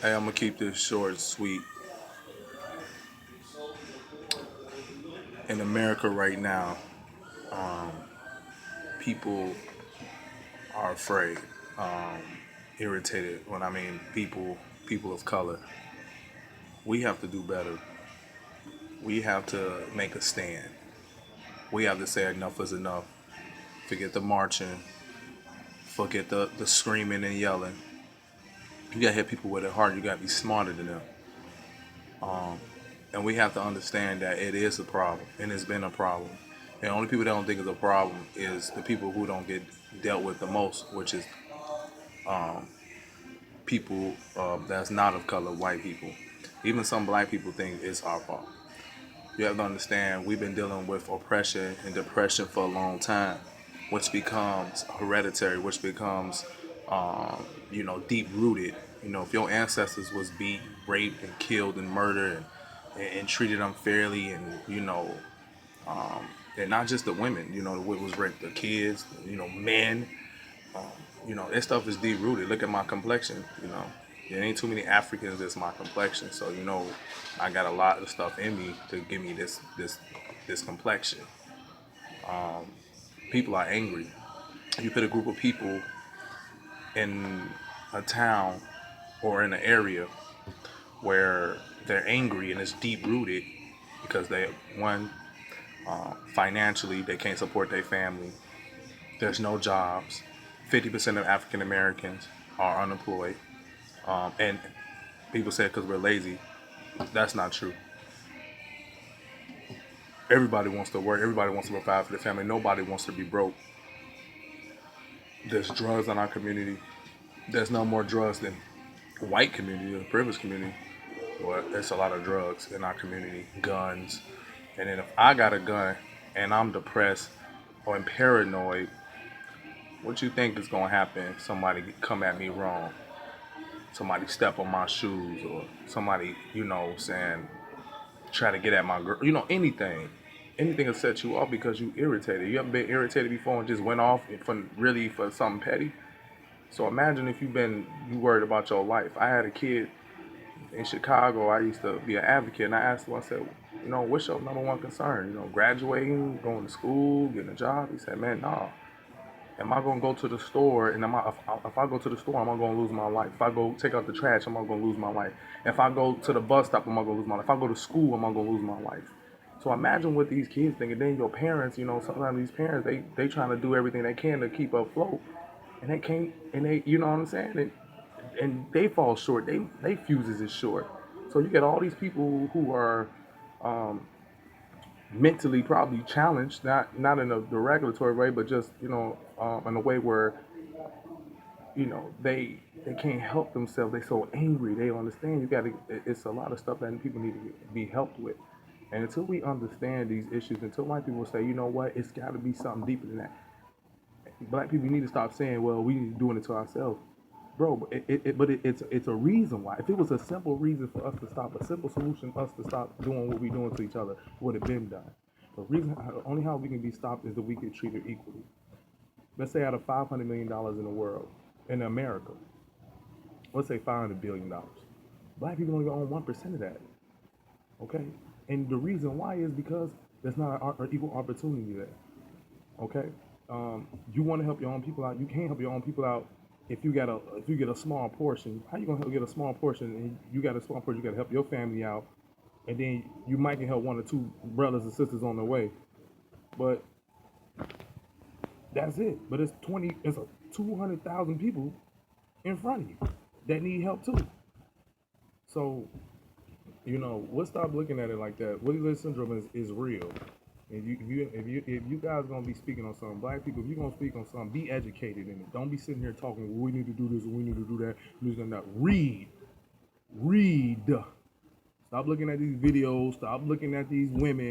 Hey, I'm gonna keep this short and sweet. In America right now, people are afraid, irritated. When I mean people of color, we have to do better. We have to make a stand. We have to say enough is enough. Forget the marching. Forget the screaming and yelling. You gotta hit people with their heart. You gotta be smarter than them. And we have to understand that it is a problem, and it's been a problem. And the only people that don't think it's a problem is the people who don't get dealt with the most, which is people that's not of color, white people. Even some black people think it's our fault. You have to understand we've been dealing with oppression and depression for a long time, which becomes hereditary, which becomes, deep rooted. If your ancestors was beat, raped, and killed and murdered and treated unfairly, and not just the women, what was raped, the kids, men, that stuff is deep rooted. Look at my complexion. There ain't too many Africans that's my complexion, so I got a lot of stuff in me to give me this complexion. People are angry. You put a group of people in a town or in an area where they're angry and it's deep rooted because they one financially they can't support their family. There's no jobs. 50% of African Americans are unemployed, and people say because we're lazy. That's not true. Everybody wants to work. Everybody wants to provide for their family. Nobody wants to be broke. There's drugs in our community. There's no more drugs than white community, the privileged community. Well, there's a lot of drugs in our community, guns. And then if I got a gun and I'm depressed or I'm paranoid, what you think is gonna happen if somebody come at me wrong? Somebody step on my shoes or somebody, saying try to get at my girl, anything. Anything will set you off because you irritated. You haven't been irritated before and just went off for something petty. So imagine if you worried about your life. I had a kid in Chicago. I used to be an advocate, and I asked him. I said, what's your number one concern? Graduating, going to school, getting a job. He said, man, nah. Am I gonna go to the store and if I go to the store, am I gonna lose my life? If I go take out the trash, am I gonna lose my life? If I go to the bus stop, am I gonna lose my life? If I go to school, am I gonna lose my life? So imagine what these kids think, and then your parents, sometimes these parents they trying to do everything they can to keep afloat, and they can't, and you know what I'm saying, and they fall short. They fuses is short. So you get all these people who are um, mentally probably challenged, not in the regulatory way, but just in a way where they can't help themselves. They so angry. They don't understand. You got to. It's a lot of stuff that people need to be helped with. And until we understand these issues, until white people say, you know what, it's got to be something deeper than that. Black people need to stop saying, well, we need to doing it to ourselves, bro. It's a reason why. If it was a simple reason for us to stop, a simple solution for us to stop doing what we're doing to each other, it would have been done. The reason, only how we can be stopped is that we get treated equally. Let's say out of $500 million in the world, in America, let's say $500 billion. Black people only own 1% of that. Okay, and the reason why is because there's not an equal opportunity there. Okay, you want to help your own people out. You can't help your own people out if you get a small portion. How you gonna help get a small portion? And you got a small portion. You got to help your family out, and then you might can help one or two brothers and sisters on the way. But that's it. But it's a 200,000 people in front of you that need help too. So we'll stop looking at it like that. Willie Lynch syndrome is real. And if you guys gonna be speaking on something, black people, if you're gonna speak on something, be educated in it. Don't be sitting here talking, well, we need to do this, we need to do that, this and that. Read. Stop looking at these videos. Stop looking at these women.